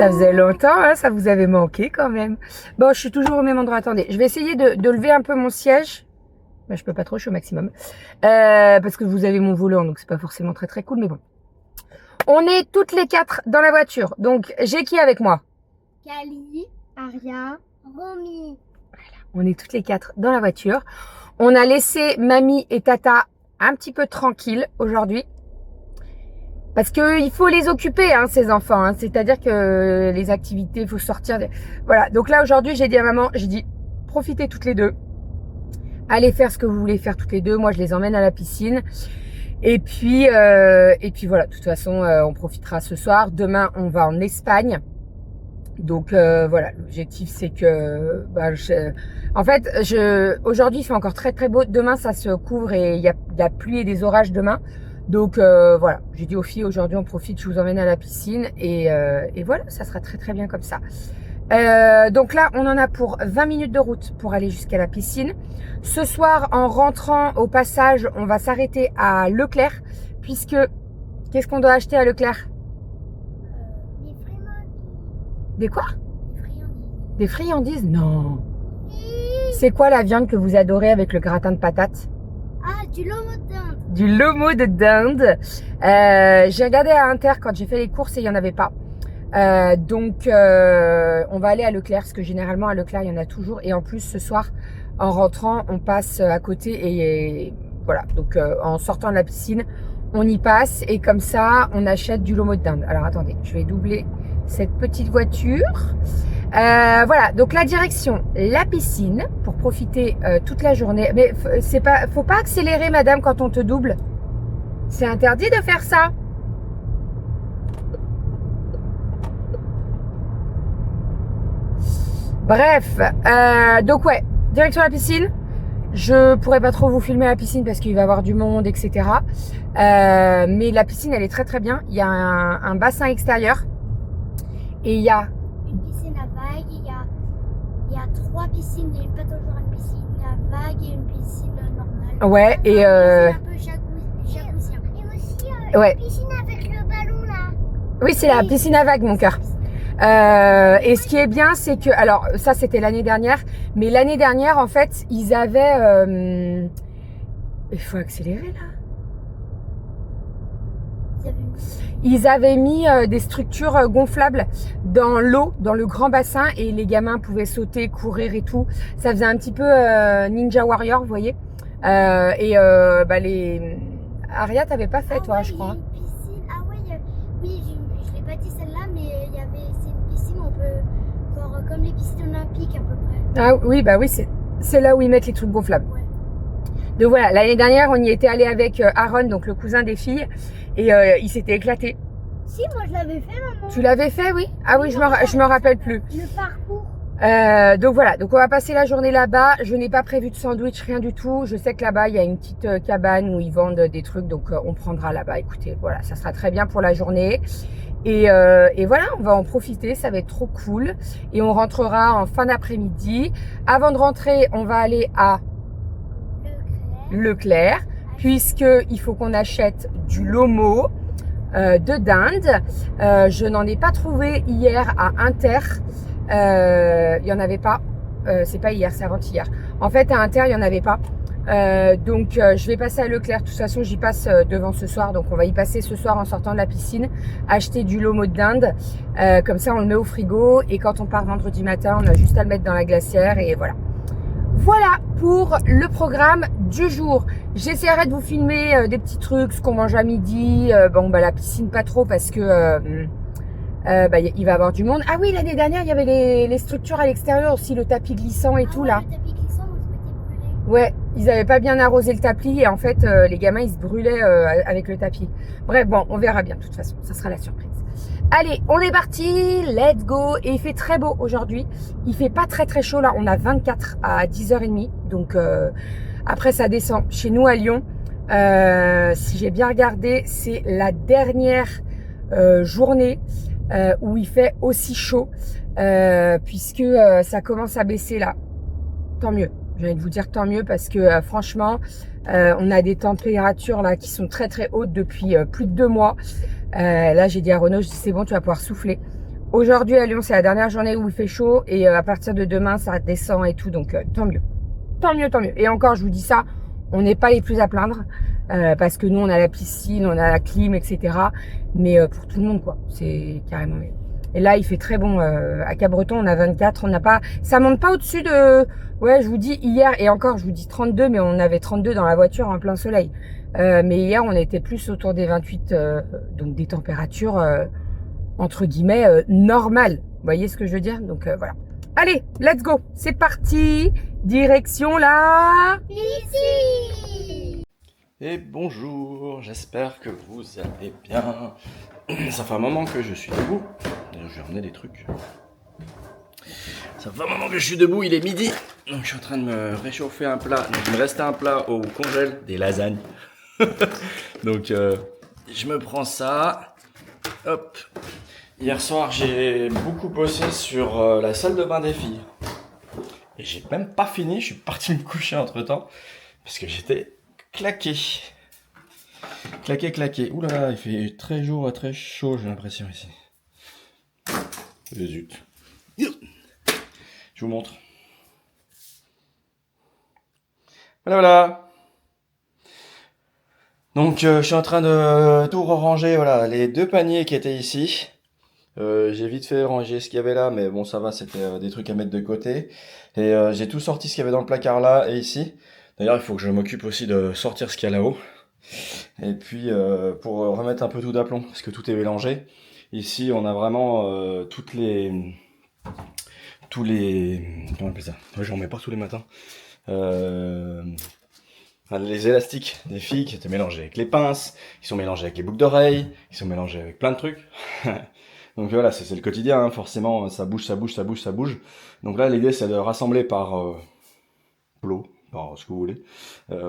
Ça faisait longtemps, hein, ça vous avait manqué quand même. Bon, je suis toujours au même endroit. Attendez, je vais essayer de lever un peu mon siège. Ben, je peux pas trop, je suis au maximum. Parce que vous avez mon volant, donc c'est pas forcément très très cool, mais bon. On est toutes les 4 dans la voiture. Donc, j'ai qui avec moi? Kali, Aria, Romy. On est toutes les 4 dans la voiture. On a laissé mamie et tata un petit peu tranquilles aujourd'hui. Parce que il faut les occuper, hein, ces enfants. Hein. C'est-à-dire que les activités, il faut sortir. Voilà. Donc là, aujourd'hui, j'ai dit à maman, j'ai dit, profitez toutes les deux. Allez faire ce que vous voulez faire toutes les deux. Moi, je les emmène à la piscine. Et puis voilà. De toute façon, on profitera ce soir. Demain, on va en Espagne. Donc voilà, l'objectif c'est que en fait aujourd'hui il fait encore très très beau, demain ça se couvre et il y a de la pluie et des orages demain. Donc voilà, j'ai dit aux filles aujourd'hui on profite, je vous emmène à la piscine et voilà, ça sera très très bien comme ça. Donc là on en a pour 20 minutes de route pour aller jusqu'à la piscine. Ce soir en rentrant au passage, on va s'arrêter à Leclerc puisque qu'est-ce qu'on doit acheter à Leclerc? Des quoi? Des friandises? Non. C'est quoi la viande que vous adorez avec le gratin de patates? Ah, du lomo de dinde. Du lomo de dinde. J'ai regardé à Inter quand j'ai fait les courses et il n'y en avait pas. Donc, on va aller à Leclerc parce que généralement à Leclerc, il y en a toujours. Et en plus, ce soir, en rentrant, on passe à côté et voilà. Donc, en sortant de la piscine, on y passe et comme ça, on achète du lomo de dinde. Alors, attendez, je vais doubler cette petite voiture. Voilà, donc la direction, la piscine, pour profiter toute la journée. Mais faut pas accélérer, madame, quand on te double. C'est interdit de faire ça. Bref, donc ouais, direction la piscine. Je pourrais pas trop vous filmer à la piscine parce qu'il va y avoir du monde, etc. Mais la piscine, elle est très très bien. Il y a un bassin extérieur. Et il y a une piscine à vagues, il y a 3 piscines, il n'y a pas toujours une piscine à vagues et une piscine normale. Ouais, et un peu jacuzzi. Et aussi ouais. Une piscine avec le ballon là. Oui, c'est la piscine à vagues, mon cœur. Et ce qui est bien, c'est que, alors ça c'était l'année dernière, mais l'année dernière en fait, ils avaient, il faut accélérer là. Ils avaient mis des structures gonflables dans l'eau, dans le grand bassin, et les gamins pouvaient sauter, courir et tout. Ça faisait un petit peu Ninja Warrior, vous voyez. Les Aria, t'avais pas fait, toi, ouais, je crois. Une piscine. Ah ouais, oui, je l'ai pas dit celle-là, mais c'est une piscine où on peut, genre comme les piscines olympiques à peu près. Ah oui, bah oui, c'est là où ils mettent les trucs gonflables. Ouais. Donc voilà, l'année dernière, on y était allé avec Aaron, donc le cousin des filles, et il s'était éclaté. Si, moi je l'avais fait, maman. Tu l'avais fait, oui? Ah oui, je me rappelle plus. Le parcours. Donc voilà, donc on va passer la journée là-bas. Je n'ai pas prévu de sandwich, rien du tout. Je sais que là-bas, il y a une petite cabane où ils vendent des trucs, donc on prendra là-bas. Écoutez, voilà, ça sera très bien pour la journée. Et voilà, on va en profiter, ça va être trop cool. Et on rentrera en fin d'après-midi. Avant de rentrer, on va aller à Leclerc, puisqu'il faut qu'on achète du lomo de dinde. Je n'en ai pas trouvé hier à Inter. Il n'y en avait pas. C'est pas hier, c'est avant-hier. En fait, à Inter, il n'y en avait pas. Donc, je vais passer à Leclerc. De toute façon, j'y passe devant ce soir. Donc, on va y passer ce soir en sortant de la piscine. Acheter du lomo de dinde. Comme ça, on le met au frigo. Et quand on part vendredi matin, on a juste à le mettre dans la glacière. Et voilà. Voilà pour le programme du jour. J'essaierai de vous filmer des petits trucs, ce qu'on mange à midi. La piscine, pas trop parce que il va y avoir du monde. Ah oui, l'année dernière, il y avait les structures à l'extérieur aussi, le tapis glissant et tout là. Le tapis glissant, on se mettait brûlé. Ouais, ils n'avaient pas bien arrosé le tapis et en fait, les gamins, ils se brûlaient avec le tapis. Bref, bon, on verra bien de toute façon, ça sera la surprise. Allez, on est parti, let's go. Et il fait très beau aujourd'hui. Il fait pas très très chaud là, on a 24 à 10h30. Donc après, ça descend. Chez nous à Lyon, si j'ai bien regardé, c'est la dernière journée où il fait aussi chaud, puisque ça commence à baisser là. Tant mieux. J'ai envie de vous dire tant mieux parce que franchement, on a des températures là qui sont très très hautes depuis plus de 2 mois. Là, j'ai dit à Renaud, je dis c'est bon, tu vas pouvoir souffler. Aujourd'hui à Lyon, c'est la dernière journée où il fait chaud et à partir de demain, ça descend et tout, donc tant mieux. Tant mieux, tant mieux. Et encore, je vous dis ça, on n'est pas les plus à plaindre parce que nous, on a la piscine, on a la clim, etc. Mais pour tout le monde, quoi, c'est carrément mieux. Et là, il fait très bon à Cabreton, on a 24, on n'a pas, ça monte pas au-dessus de, ouais, je vous dis hier et encore, je vous dis 32, mais on avait 32 dans la voiture en plein soleil. Mais hier, on était plus autour des 28, donc des températures entre guillemets normales. Vous voyez ce que je veux dire? Donc voilà. Allez, let's go. C'est parti. Direction là. Ici. Et bonjour, j'espère que vous allez bien. Ça fait un moment que je suis debout. Je vais emmener des trucs. Ça fait un moment que je suis debout, il est midi. Donc je suis en train de me réchauffer un plat. Donc il me restait un plat au congèle, des lasagnes. Donc je me prends ça. Hop. Hier soir, j'ai beaucoup bossé sur la salle de bain des filles. Et j'ai même pas fini, je suis parti me coucher entre temps. Parce que j'étais claqué. Claqué. Ouh là là, il fait très jour et très chaud, j'ai l'impression ici. Zut. Je vous montre. Voilà. Donc je suis en train de tout ranger, voilà, les deux paniers qui étaient ici. J'ai vite fait ranger ce qu'il y avait là, mais bon ça va, c'était des trucs à mettre de côté. Et j'ai tout sorti ce qu'il y avait dans le placard là et ici. D'ailleurs il faut que je m'occupe aussi de sortir ce qu'il y a là-haut. Et puis pour remettre un peu tout d'aplomb, parce que tout est mélangé. Ici on a vraiment tous les... Comment on appelle ça? Ouais, j'en mets pas tous les matins. Les élastiques des filles qui étaient mélangés avec les pinces, qui sont mélangés avec les boucles d'oreilles, qui sont mélangés avec plein de trucs. Donc voilà, c'est le quotidien, hein. Forcément, ça bouge. Donc là, l'idée, c'est de rassembler par plot, par ce que vous voulez,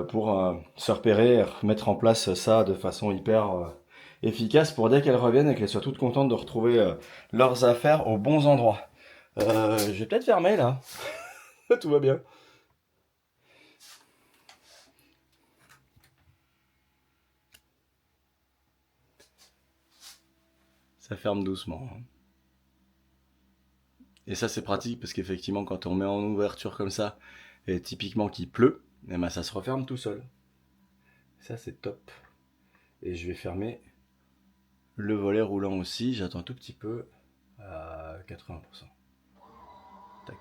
pour se repérer et remettre en place ça de façon hyper efficace pour dès qu'elles reviennent et qu'elles soient toutes contentes de retrouver leurs affaires aux bons endroits. Je vais peut-être fermer là. Tout va bien. Ça ferme doucement. Et ça c'est pratique parce qu'effectivement quand on met en ouverture comme ça, et typiquement qu'il pleut, et ben ça se referme tout seul. Ça c'est top. Et je vais fermer le volet roulant aussi, j'attends un tout petit peu à 80%. Tac.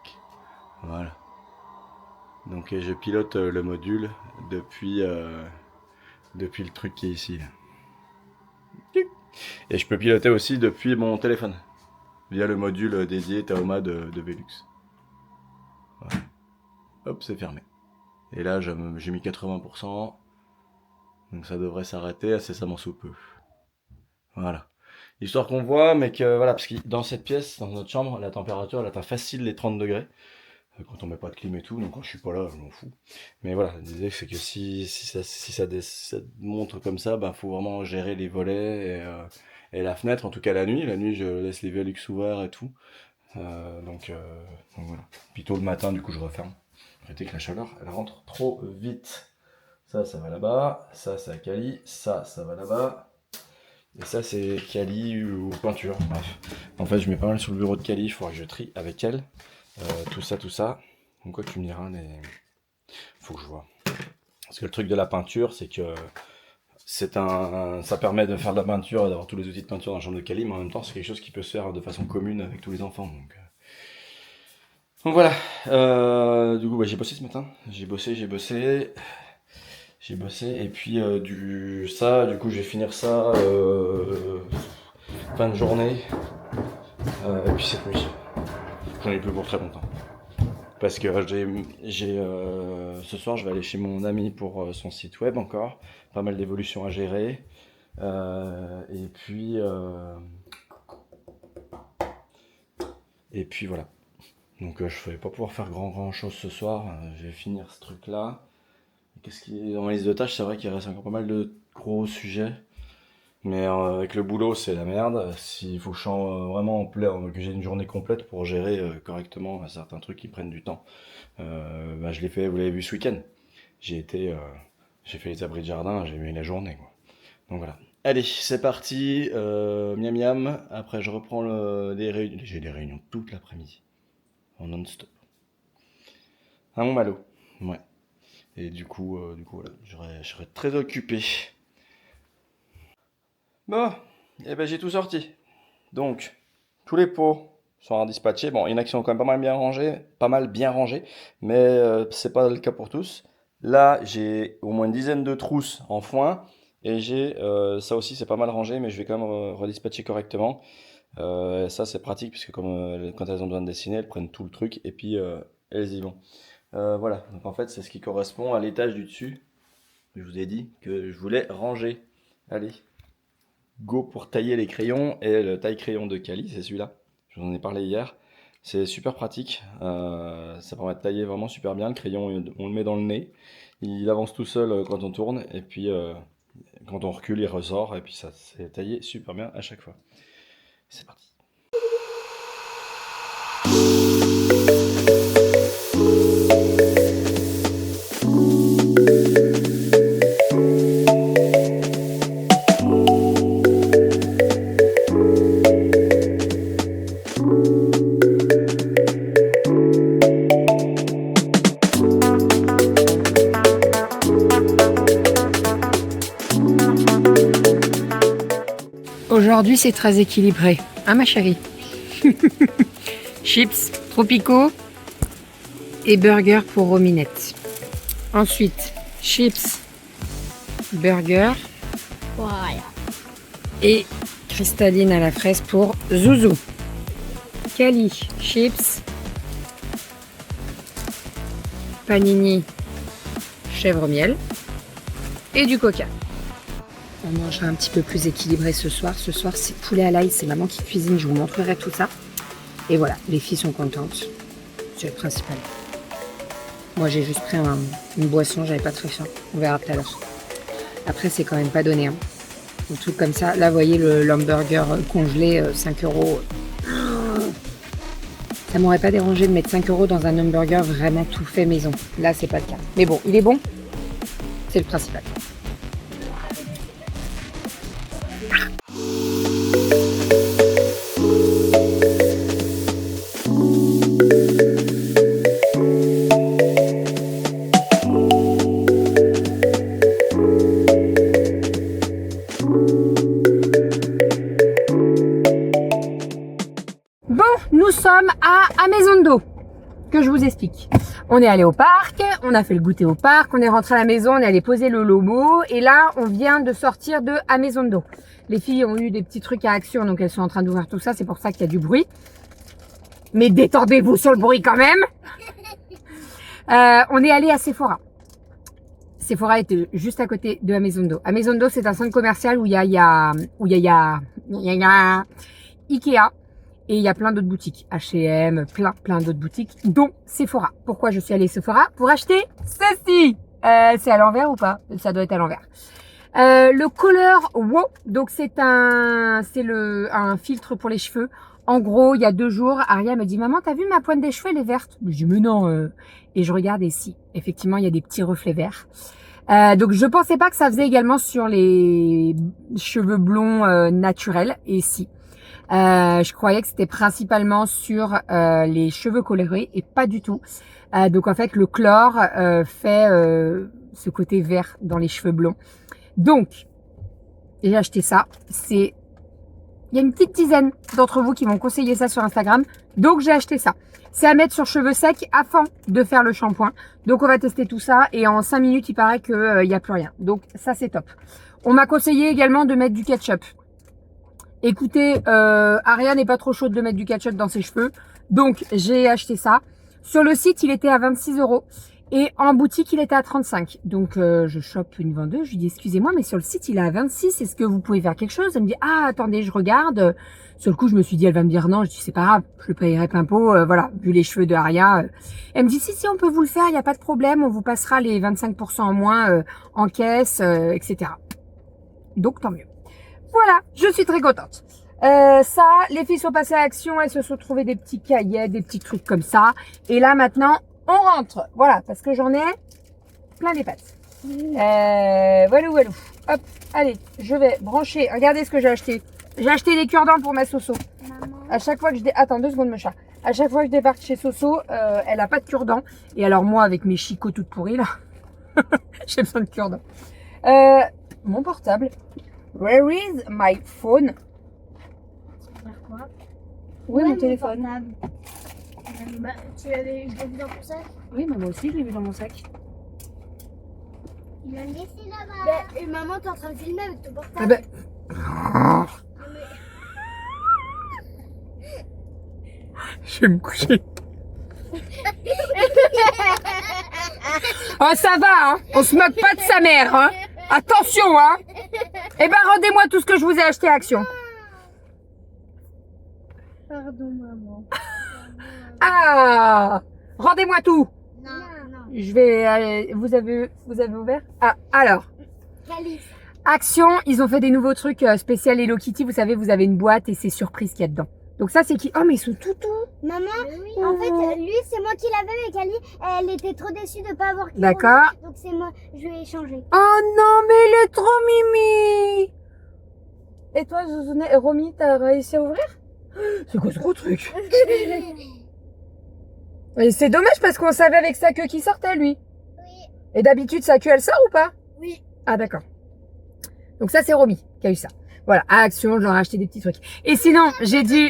Voilà. Donc je pilote le module depuis le truc qui est ici. Là. Et je peux piloter aussi depuis mon téléphone, via le module dédié Taoma de Velux. Voilà. Hop, c'est fermé. Et là, j'ai mis 80%, donc ça devrait s'arrêter incessamment sous peu. Voilà. Histoire qu'on voit, mais que voilà, parce que dans cette pièce, dans notre chambre, la température, elle atteint facile les 30 degrés. Quand on met pas de clim et tout, donc quand je suis pas là, je m'en fous. Mais voilà, l'idée c'est que si ça montre comme ça, ben faut vraiment gérer les volets et la fenêtre, en tout cas la nuit. La nuit, je laisse les Velux ouverts et tout. Donc voilà. Puis tôt le matin, du coup, je referme. Arrêtez que la chaleur, elle rentre trop vite. Ça va là-bas. Ça, c'est à Cali. Ça va là-bas. Et ça, c'est Cali ou peinture. Bref. En fait, je mets pas mal sur le bureau de Cali. Il faudra que je trie avec elle. Tout ça. Donc quoi, tu me diras, mais faut que je vois. Parce que le truc de la peinture, c'est que ça permet de faire de la peinture et d'avoir tous les outils de peinture dans la chambre de Cali, mais en même temps, c'est quelque chose qui peut se faire de façon commune avec tous les enfants. Donc voilà. Du coup, j'ai bossé ce matin. J'ai bossé. Et puis du coup, je vais finir ça fin de journée. Et puis cette nuit. J'en ai plus pour très longtemps. Parce que ce soir, je vais aller chez mon ami pour son site web encore. Pas mal d'évolutions à gérer. Et puis voilà. Donc je vais pas pouvoir faire grand chose ce soir. Je vais finir ce truc là. Qu'est-ce qui est dans ma liste de tâches? C'est vrai qu'il reste encore pas mal de gros sujets. Mais avec le boulot, c'est la merde. S'il faut que je sois vraiment que j'ai une journée complète pour gérer correctement certains trucs qui prennent du temps. Je l'ai fait, vous l'avez vu ce week-end. J'ai fait les abris de jardin, j'ai mis la journée, quoi. Donc voilà. Allez, c'est parti. Miam miam. Après, je reprends les réunions. J'ai des réunions toute l'après-midi. En non-stop. Un mon malo. Ouais. Et du coup voilà, je serai très occupé. Bon, et ben j'ai tout sorti. Donc, tous les pots sont dispatchés. Bon, il y en a qui sont quand même pas mal bien rangés, mais c'est pas le cas pour tous. Là, j'ai au moins une dizaine de trousses en foin, et j'ai ça aussi, c'est pas mal rangé, mais je vais quand même redispatcher correctement. Ça, c'est pratique, puisque comme quand elles ont besoin de dessiner, elles prennent tout le truc, et puis elles y vont. Voilà, donc en fait, c'est ce qui correspond à l'étage du dessus. Je vous ai dit que je voulais ranger. Allez. Go pour tailler les crayons, et le taille-crayon de Kali, c'est celui-là. Je vous en ai parlé hier. C'est super pratique. Ça permet de tailler vraiment super bien. Le crayon, on le met dans le nez. Il avance tout seul quand on tourne. Et puis, quand on recule, il ressort. Et puis, ça s'est taillé super bien à chaque fois. C'est parti. Aujourd'hui, c'est très équilibré. Hein, ma chérie? Chips tropicaux et burger pour Rominette. Ensuite, chips, burger Voilà. et cristalline à la fraise pour Zouzou. Kali, chips, panini, chèvre miel et du coca. On mangera un petit peu plus équilibré ce soir. Ce soir, c'est poulet à l'ail, c'est maman qui cuisine, je vous montrerai tout ça. Et voilà, les filles sont contentes. C'est le principal. Moi, j'ai juste pris une boisson, j'avais pas très faim. On verra tout à l'heure. Après, c'est quand même pas donné. Hein. Un truc comme ça. Là, vous voyez le hamburger congelé, 5 €. Ça m'aurait pas dérangé de mettre 5 € dans un hamburger vraiment tout fait maison. Là, c'est pas le cas. Mais bon, il est bon. C'est le principal. Bon, nous sommes à Maison que je vous explique. On est allé au parc, on a fait le goûter au parc, on est rentré à la maison, on est allé poser le lomo et là on vient de sortir de à Maison d'eau. Les filles ont eu des petits trucs à action, donc elles sont en train d'ouvrir tout ça, c'est pour ça qu'il y a du bruit. Mais détendez-vous sur le bruit quand même. On est allé à Sephora. Sephora était juste à côté de la Maison d'eau. À Maison d'eau, c'est un centre commercial où il y a Ikea. Et il y a plein d'autres boutiques, H&M, plein d'autres boutiques, dont Sephora. Pourquoi je suis allée à Sephora? Pour acheter ceci. C'est à l'envers ou pas? Ça doit être à l'envers. Le Color Wow, donc c'est un filtre pour les cheveux. En gros, il y a 2 jours, Aria me dit, maman, t'as vu ma pointe des cheveux, elle est verte? Je dis, mais non. Et je regarde et si, effectivement, il y a des petits reflets verts. Donc je pensais pas que ça faisait également sur les cheveux blonds naturels, et si. Je croyais que c'était principalement sur les cheveux colorés et pas du tout. Donc en fait, le chlore fait ce côté vert dans les cheveux blonds. Donc, j'ai acheté ça. Il y a une petite dizaine d'entre vous qui m'ont conseillé ça sur Instagram. Donc j'ai acheté ça. C'est à mettre sur cheveux secs afin de faire le shampoing. Donc on va tester tout ça et en 5 minutes, il paraît qu'il n'y a plus rien. Donc ça, c'est top. On m'a conseillé également de mettre du ketchup. Écoutez, Aria n'est pas trop chaude de mettre du ketchup dans ses cheveux. Donc, j'ai acheté ça. Sur le site, il était à 26 €. Et en boutique, il était à 35. Donc, je chope une vendeuse. Je lui dis, excusez-moi, mais sur le site, il est à 26. Est-ce que vous pouvez faire quelque chose? Elle me dit, ah, attendez, je regarde. Sur le coup, je me suis dit, elle va me dire non. Je dis, c'est pas grave, je le payerai plein pot. Voilà, vu les cheveux de Aria. Elle me dit, si, on peut vous le faire, il n'y a pas de problème. On vous passera les 25% en moins en caisse, etc. Donc, tant mieux. Voilà, je suis très contente. Ça, les filles sont passées à l'action, elles se sont trouvées des petits cahiers, des petits trucs comme ça. Et là, maintenant, on rentre. Voilà, parce que j'en ai plein les pattes. Voilà. Hop, allez, je vais brancher. Regardez ce que j'ai acheté. J'ai acheté des cure-dents pour ma Soso. Maman. À chaque fois que je... Attends, 2 secondes, mon chat. À chaque fois que je débarque chez Soso, elle a pas de cure-dents. Et alors moi, avec mes chicots toutes pourries, là, j'ai besoin de cure-dents. Mon portable. Where is my phone? Faire quoi? Où est mon téléphone? portable. Bah, tu l'avais vu dans ton sac? Oui, mais moi aussi, je l'ai vu dans mon sac. Il l'a laissé là-bas. Et maman, t'es en train de filmer avec ton portable. Ah ben... Je vais me coucher. Oh, ça va, hein. On se moque pas de sa mère, hein. Attention, hein. Eh ben, rendez-moi tout ce que je vous ai acheté à Action. Pardon, maman. Ah, rendez-moi tout. Non. Je vais aller... Vous avez ouvert? Ah, alors. Calice. Action, ils ont fait des nouveaux trucs spécial Hello Kitty. Vous savez, vous avez une boîte et c'est surprise qu'il y a dedans. Donc ça, c'est qui? Oh, mais ils sont tout. Maman, en fait, lui, c'est moi qui l'avais, mais Cali, elle était trop déçue de pas avoir Kiro. D'accord. Donc c'est moi, je vais échanger. Oh non, mais il est trop mimi. Et toi, Romy, t'as réussi à ouvrir? C'est quoi ce gros truc? Et c'est dommage parce qu'on savait avec sa queue qui sortait, lui. Oui. Et d'habitude, sa queue, elle sort ou pas? Oui. Ah, d'accord. Donc ça, c'est Romy qui a eu ça. Voilà, à Action, je leur ai acheté des petits trucs. Et sinon, j'ai dû...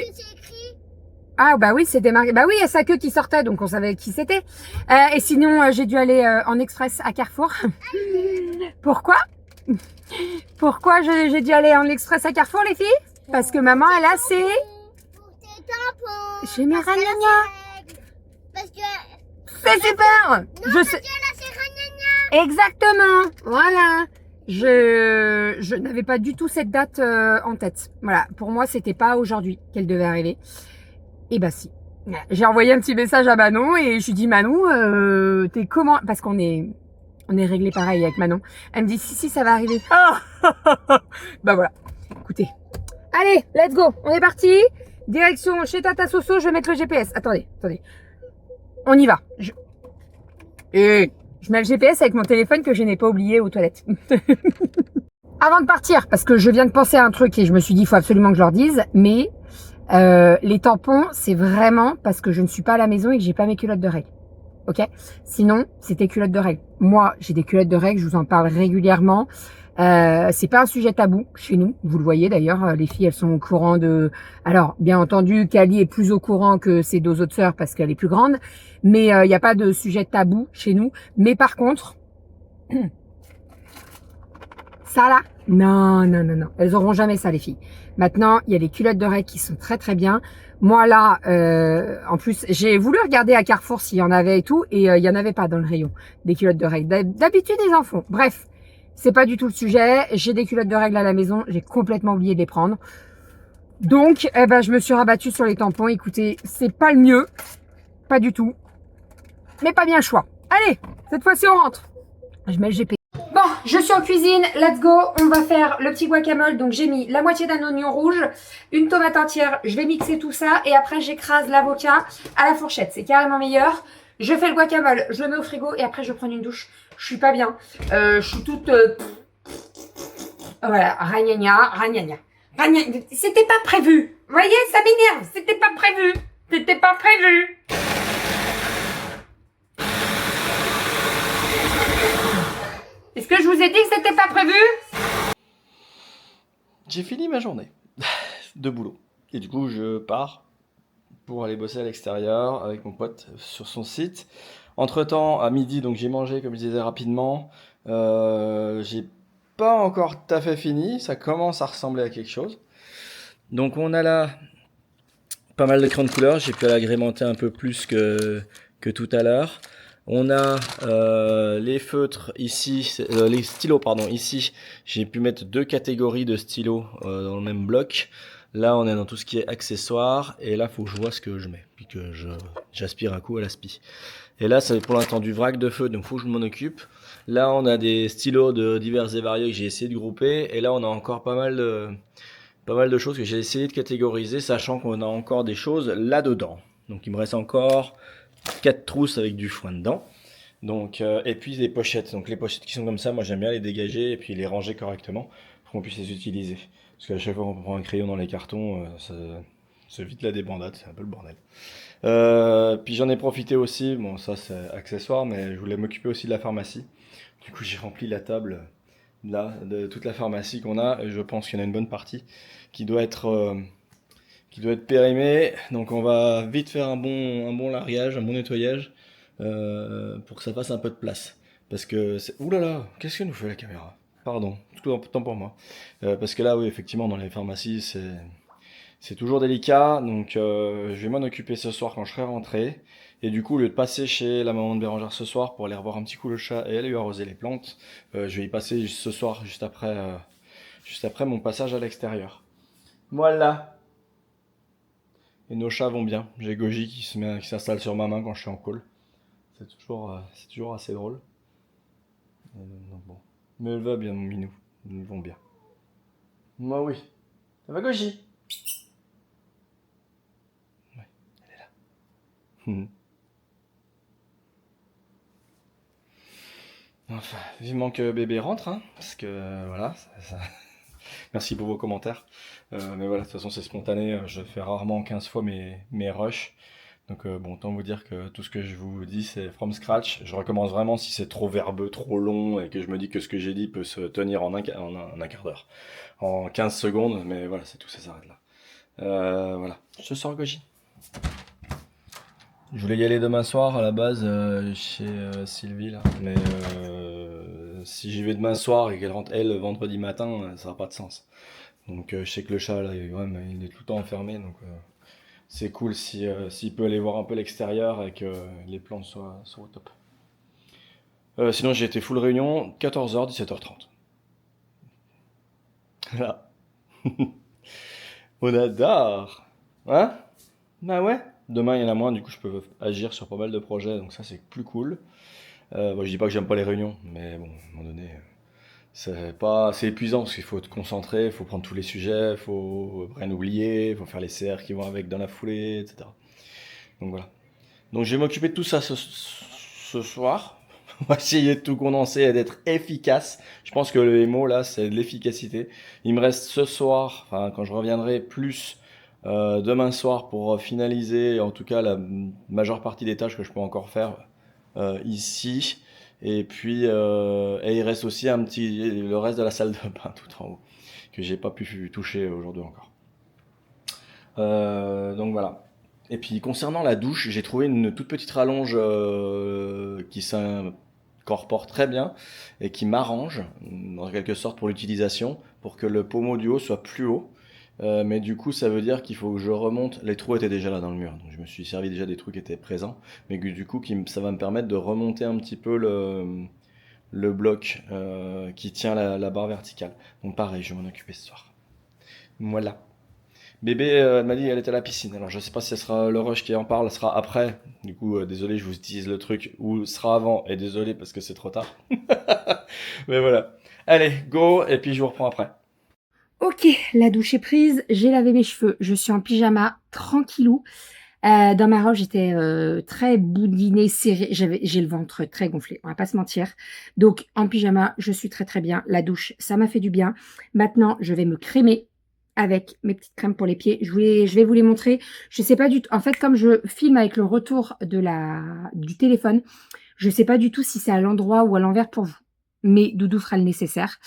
Ah bah oui, c'était marqué. Bah oui, il y a sa queue qui sortait, donc on savait qui c'était. Et sinon, j'ai dû aller en express à Carrefour. Pourquoi? Pourquoi j'ai dû aller en express à Carrefour, les filles? Parce que maman, elle a ses... Pour tes tampons. Chez mes ragnagnas. Parce que... C'est super. Je sais... là, c'est ragnagna. Exactement. Voilà. Je n'avais pas du tout cette date en tête. Voilà. Pour moi, c'était pas aujourd'hui qu'elle devait arriver. Et bah si. J'ai envoyé un petit message à Manon et je lui dis Manon, t'es comment? Parce qu'on est réglé pareil avec Manon. Elle me dit si ça va arriver. Bah voilà. Écoutez. Allez, let's go. On est parti. Direction chez Tata Soso. Je vais mettre le GPS. Attendez. On y va. Et je mets le GPS avec mon téléphone que je n'ai pas oublié aux toilettes. Avant de partir, parce que je viens de penser à un truc et je me suis dit il faut absolument que je leur dise, mais les tampons, c'est vraiment parce que je ne suis pas à la maison et que j'ai pas mes culottes de règles. Ok? Sinon, c'est tes culottes de règles. Moi, j'ai des culottes de règles, je vous en parle régulièrement. C'est pas un sujet tabou chez nous. Vous le voyez d'ailleurs, les filles, elles sont au courant de... Alors, bien entendu, Kali est plus au courant que ses 2 autres sœurs parce qu'elle est plus grande. Mais il n'y a pas de sujet tabou chez nous. Mais par contre... Ça là, non. Elles auront jamais ça, les filles. Maintenant, il y a les culottes de règles qui sont très très bien. Moi là, en plus, j'ai voulu regarder à Carrefour s'il y en avait et tout, et il y en avait pas dans le rayon des culottes de règles. D'habitude, ils en font. Bref, c'est pas du tout le sujet. J'ai des culottes de règles à la maison, j'ai complètement oublié de les prendre. Donc, je me suis rabattue sur les tampons. Écoutez, c'est pas le mieux, pas du tout, mais pas bien le choix. Allez, cette fois-ci on rentre. Je mets le GPS. Bon, je suis en cuisine, let's go, on va faire le petit guacamole. Donc j'ai mis la moitié d'un oignon rouge, une tomate entière, je vais mixer tout ça et après j'écrase l'avocat à la fourchette, c'est carrément meilleur. Je fais le guacamole, je le mets au frigo et après je prends une douche. Je suis pas bien, je suis toute... Voilà, ragnagna. C'était pas prévu, vous voyez, ça m'énerve, c'était pas prévu. Est-ce que je vous ai dit que c'était pas prévu? J'ai fini ma journée de boulot. Et du coup, je pars pour aller bosser à l'extérieur avec mon pote sur son site. Entre-temps, à midi, donc j'ai mangé, comme je disais, rapidement. J'ai pas encore tout à fait fini. Ça commence à ressembler à quelque chose. Donc on a là pas mal de crayons de couleur. J'ai pu l'agrémenter un peu plus que tout à l'heure. On a les feutres ici, les stylos pardon, ici j'ai pu mettre 2 catégories de stylos dans le même bloc. Là on est dans tout ce qui est accessoires et là faut que je vois ce que je mets, puis que j'aspire un coup à l'aspi. Et là c'est pour l'instant du vrac de feu, donc faut que je m'en occupe. Là on a des stylos de divers et variés que j'ai essayé de grouper et là on a encore pas mal de choses que j'ai essayé de catégoriser, sachant qu'on a encore des choses là-dedans. Donc il me reste encore 4 trousses avec du foin dedans. Donc, et puis les pochettes. Donc les pochettes qui sont comme ça, moi j'aime bien les dégager et puis les ranger correctement pour qu'on puisse les utiliser. Parce qu'à chaque fois qu'on prend un crayon dans les cartons, ça vite la débandade, c'est un peu le bordel. Puis j'en ai profité aussi, bon ça c'est accessoire, mais je voulais m'occuper aussi de la pharmacie. Du coup j'ai rempli la table là de toute la pharmacie qu'on a, et je pense qu'il y en a une bonne partie qui doit être périmée. Donc on va vite faire un bon largage, un bon nettoyage pour que ça fasse un peu de place. Parce que c'est... Ouh là là, qu'est-ce que nous fait la caméra? Pardon, tout le temps pour moi. Parce que là oui effectivement dans les pharmacies c'est toujours délicat, donc je vais m'en occuper ce soir quand je serai rentré. Et du coup, au lieu de passer chez la maman de Bérangère ce soir pour aller revoir un petit coup le chat et aller lui arroser les plantes, je vais y passer ce soir, juste après mon passage à l'extérieur. Voilà. Et nos chats vont bien. J'ai Goji qui s'installe sur ma main quand je suis en call. C'est toujours assez drôle. Donc bon. Mais elle va bien, mon minou. Ils vont bien. Moi oui. Ça va Goji? Ouais, elle est là. Enfin, vivement que bébé rentre, hein, parce que voilà, merci pour vos commentaires. Mais voilà, de toute façon c'est spontané, je fais rarement 15 fois mes rushs. Donc bon, autant vous dire que tout ce que je vous dis c'est from scratch. Je recommence vraiment si c'est trop verbeux, trop long et que je me dis que ce que j'ai dit peut se tenir en un quart d'heure, en 15 secondes, mais voilà, c'est tout, ça s'arrête là. Voilà, je sors Goji. Je voulais y aller demain soir à la base chez Sylvie là, mais si j'y vais demain soir et qu'elle rentre elle vendredi matin, ça n'a pas de sens. Donc je sais que le chat là, il est tout le temps enfermé, donc c'est cool s'il peut aller voir un peu l'extérieur et que les plantes soient au top. Sinon j'ai été full réunion, 14h, 17h30. Voilà. On adore. Hein? Bah ouais. Demain il y en a moins, du coup je peux agir sur pas mal de projets, donc ça c'est plus cool. Bon, je dis pas que j'aime pas les réunions, mais bon, à un moment donné, c'est épuisant parce qu'il faut te concentrer, il faut prendre tous les sujets, il faut rien oublier, il faut faire les CR qui vont avec dans la foulée, etc. Donc voilà. Donc je vais m'occuper de tout ça ce soir. On va essayer de tout condenser et d'être efficace. Je pense que le mot là, c'est de l'efficacité. Il me reste ce soir, enfin quand je reviendrai, plus demain soir pour finaliser en tout cas la majeure partie des tâches que je peux encore faire ici. Et puis et il reste aussi le reste de la salle de bain tout en haut que j'ai pas pu toucher aujourd'hui encore. Donc voilà. Et puis concernant la douche, j'ai trouvé une toute petite rallonge qui s'incorpore très bien et qui m'arrange en quelque sorte pour l'utilisation, pour que le pommeau du haut soit plus haut. Mais du coup ça veut dire qu'il faut que je remonte, les trous étaient déjà là dans le mur, donc je me suis servi déjà des trous qui étaient présents, mais que du coup ça va me permettre de remonter un petit peu le bloc qui tient la barre verticale. Donc pareil, je vais m'en occuper ce soir. Voilà. Bébé, elle m'a dit qu'elle était à la piscine, alors je sais pas si ce sera le rush qui en parle, ce sera après, du coup désolé je vous utilise le truc, ou ce sera avant, et désolé parce que c'est trop tard. Mais voilà. Allez, go, et puis je vous reprends après. Ok, la douche est prise, j'ai lavé mes cheveux, je suis en pyjama, tranquillou. Dans ma robe, j'étais très boudinée, serrée, j'ai le ventre très gonflé, on va pas se mentir. Donc en pyjama, je suis très très bien. La douche, ça m'a fait du bien. Maintenant, je vais me crémer avec mes petites crèmes pour les pieds. Je vais vous les montrer. Je sais pas du tout. En fait, comme je filme avec le retour du téléphone, je sais pas du tout si c'est à l'endroit ou à l'envers pour vous. Mais Doudou fera le nécessaire.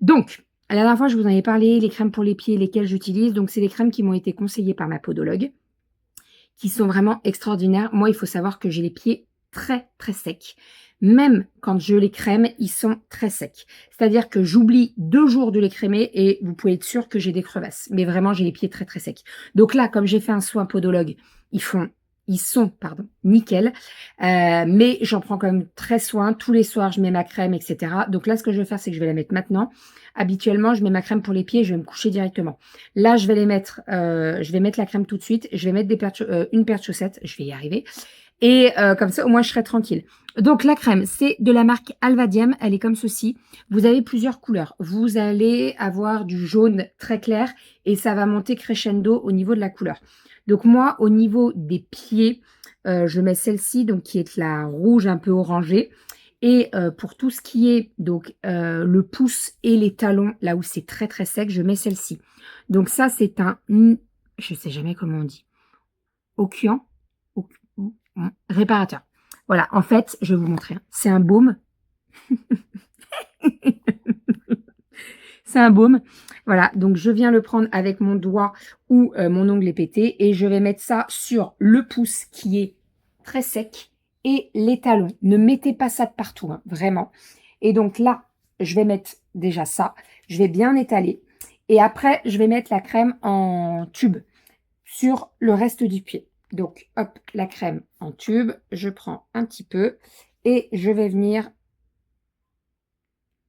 Donc, la dernière fois, je vous en ai parlé, les crèmes pour les pieds, lesquelles j'utilise. Donc, c'est les crèmes qui m'ont été conseillées par ma podologue, qui sont vraiment extraordinaires. Moi, il faut savoir que j'ai les pieds très, très secs. Même quand je les crème, ils sont très secs. C'est-à-dire que j'oublie 2 jours de les crémer et vous pouvez être sûr que j'ai des crevasses. Mais vraiment, j'ai les pieds très, très secs. Donc là, comme j'ai fait un soin podologue, ils sont nickel. Mais j'en prends quand même très soin. Tous les soirs, je mets ma crème, etc. Donc là, ce que je vais faire, c'est que je vais la mettre maintenant. Habituellement, je mets ma crème pour les pieds et je vais me coucher directement. Là, je vais mettre la crème tout de suite. Je vais mettre une paire de chaussettes. Je vais y arriver. Et comme ça, au moins, je serai tranquille. Donc, la crème, c'est de la marque Alvadiem. Elle est comme ceci. Vous avez plusieurs couleurs. Vous allez avoir du jaune très clair et ça va monter crescendo au niveau de la couleur. Donc, moi, au niveau des pieds, je mets celle-ci, donc qui est la rouge un peu orangée. Et pour tout ce qui est donc le pouce et les talons, là où c'est très très sec, je mets celle-ci. Donc ça, c'est un, je sais jamais comment on dit, ocuant, réparateur. Voilà, en fait, je vais vous montrer. C'est un baume. C'est un baume. Voilà, donc je viens le prendre avec mon doigt ou mon ongle est pété et je vais mettre ça sur le pouce qui est très sec et les talons. Ne mettez pas ça de partout, hein, vraiment. Et donc là, je vais mettre déjà ça. Je vais bien étaler. Et après, je vais mettre la crème en tube sur le reste du pied. Donc, hop, la crème en tube. Je prends un petit peu et je vais venir...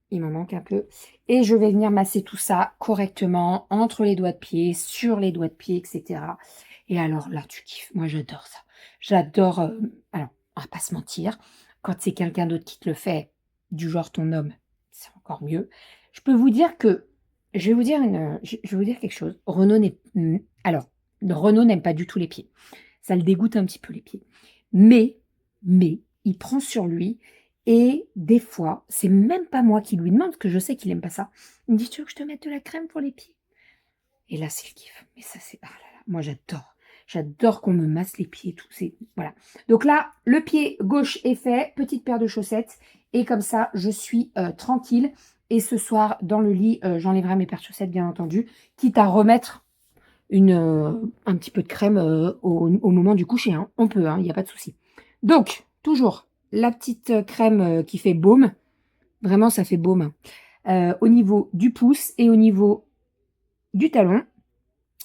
Il m'en manque un peu. Et je vais venir masser tout ça correctement entre les doigts de pied, sur les doigts de pied, etc. Et alors là, tu kiffes. Moi, j'adore ça. J'adore... alors, on va pas se mentir. Quand c'est quelqu'un d'autre qui te le fait, du genre ton homme, c'est encore mieux. Je peux vous dire que... Je vais vous dire quelque chose. Renaud n'aime pas du tout les pieds. Ça le dégoûte un petit peu les pieds. Mais, il prend sur lui... Et des fois, c'est même pas moi qui lui demande, parce que je sais qu'il aime pas ça. Il me dit, tu veux que je te mette de la crème pour les pieds? Et là, c'est le kiff. Mais ça, c'est... Ah là là, moi, j'adore. J'adore qu'on me masse les pieds et tout. Voilà. Donc là, le pied gauche est fait. Petite paire de chaussettes. Et comme ça, je suis tranquille. Et ce soir, dans le lit, j'enlèverai mes paires de chaussettes, bien entendu. Quitte à remettre un petit peu de crème au moment du coucher. Hein. On peut, il n'y a pas de souci. Donc, toujours... La petite crème qui fait baume. Vraiment, ça fait baume. Au niveau du pouce et au niveau du talon.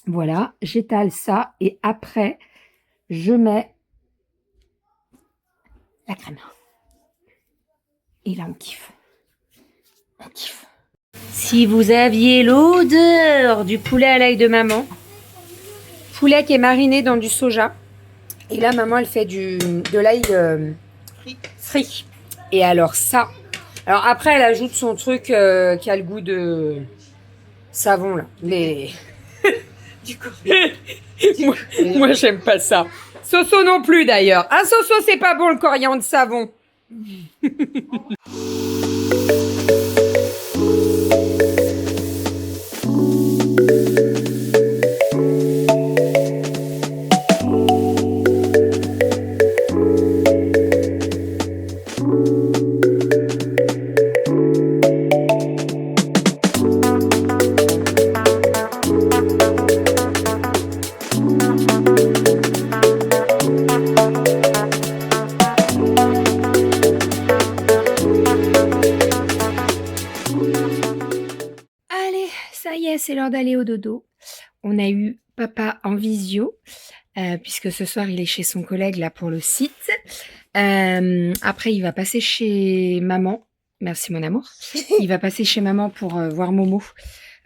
Voilà, j'étale ça. Et après, je mets la crème. Et là, on kiffe. On kiffe. Si vous aviez l'odeur du poulet à l'ail de maman. Poulet qui est mariné dans du soja. Et là, maman, elle fait de l'ail... frit. Et alors ça, alors après elle ajoute son truc qui a le goût de savon là, mais du coup, moi j'aime pas ça. Soso non plus d'ailleurs. Ah Soso c'est pas bon le coriandre savon. C'est l'heure d'aller au dodo. On a eu papa en visio, puisque ce soir il est chez son collègue là pour le site. Après il va passer chez maman. Merci mon amour. Il va passer chez maman pour voir Momo.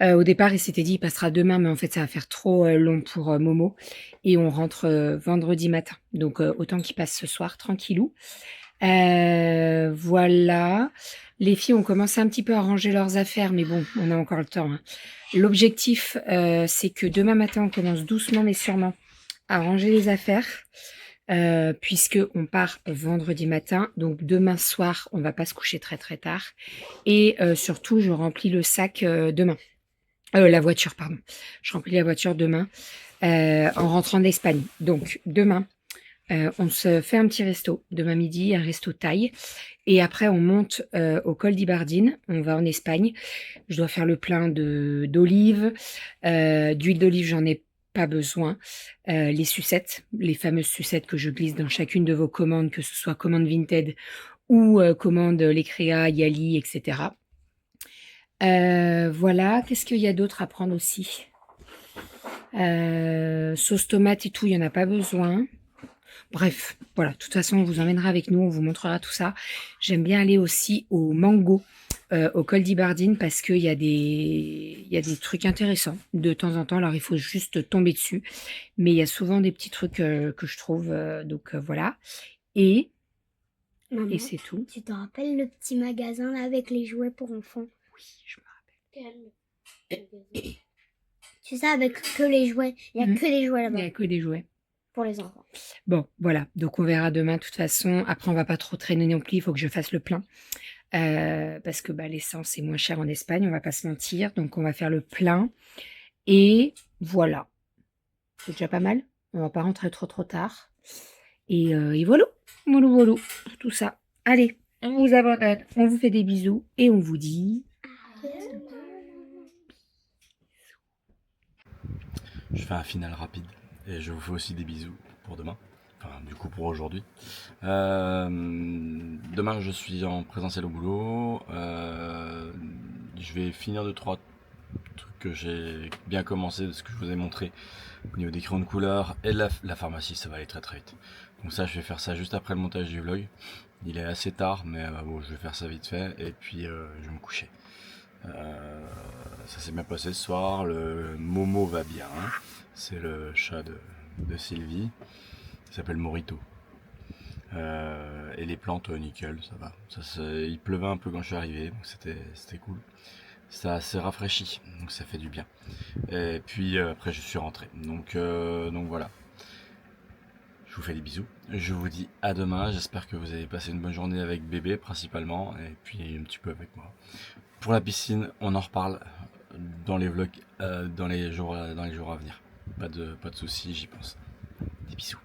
Au départ il s'était dit il passera demain, mais en fait ça va faire trop long pour Momo. Et on rentre vendredi matin. Donc autant qu'il passe ce soir, tranquillou. Voilà. Les filles ont commencé un petit peu à ranger leurs affaires, mais bon, on a encore le temps. Hein. L'objectif, c'est que demain matin, on commence doucement mais sûrement à ranger les affaires, puisque on part vendredi matin. Donc demain soir, on va pas se coucher très très tard. Et surtout, je remplis le sac demain. La voiture, pardon. Je remplis la voiture demain en rentrant d'Espagne. Donc demain, on se fait un petit resto, demain midi, un resto thaï. Et après, on monte au col d'Ibardine. On va en Espagne. Je dois faire le plein d'olives. D'huile d'olive, j'en ai pas besoin. Les sucettes, les fameuses sucettes que je glisse dans chacune de vos commandes, que ce soit commande Vinted ou commande Lecrea, Yali, etc. Voilà. Qu'est-ce qu'il y a d'autre à prendre aussi? Sauce tomate et tout, il n'y en a pas besoin. Bref, voilà, de toute façon, on vous emmènera avec nous, on vous montrera tout ça. J'aime bien aller aussi au Mango, au col d'Ibardine, parce qu'il y a des trucs intéressants de temps en temps. Alors, il faut juste tomber dessus. Mais il y a souvent des petits trucs que je trouve. Donc, voilà. Et Maman, c'est tout. Tu te rappelles le petit magasin là, avec les jouets pour enfants? Oui, je me rappelle. Tu sais, avec que les jouets. Il n'y a que les jouets Il là-bas. n'y a que des jouets. pour les enfants. Bon, voilà. Donc, on verra demain, de toute façon. Après, on va pas trop traîner non plus. Il faut que je fasse le plein. Parce que l'essence est moins chère en Espagne, on va pas se mentir. Donc, on va faire le plein. Et voilà. C'est déjà pas mal. On va pas rentrer trop tard. Et voilà. Voilà. Tout ça. Allez, on vous abandonne. On vous fait des bisous. Et on vous dit... Je fais un final rapide et je vous fais aussi des bisous pour demain. Enfin, du coup, pour aujourd'hui. Demain, je suis en présentiel au boulot. Je vais finir 2-3 trucs que j'ai bien commencé, de ce que je vous ai montré au niveau des crayons de couleur et la pharmacie. Ça va aller très vite. Donc ça, je vais faire ça juste après le montage du vlog. Il est assez tard, mais bon, je vais faire ça vite fait et puis je vais me coucher. Ça s'est bien passé ce soir. Le Momo va bien. C'est le chat de Sylvie. Il s'appelle Morito. Et les plantes, nickel, ça va. Il pleuvait un peu quand je suis arrivé, donc c'était cool. Ça s'est rafraîchi, donc ça fait du bien. Et puis après, je suis rentré. Donc voilà. Je vous fais des bisous. Je vous dis à demain. J'espère que vous avez passé une bonne journée avec bébé principalement, et puis un petit peu avec moi. Pour la piscine, on en reparle dans les vlogs, dans les jours à venir. Pas de soucis, j'y pense. Des bisous.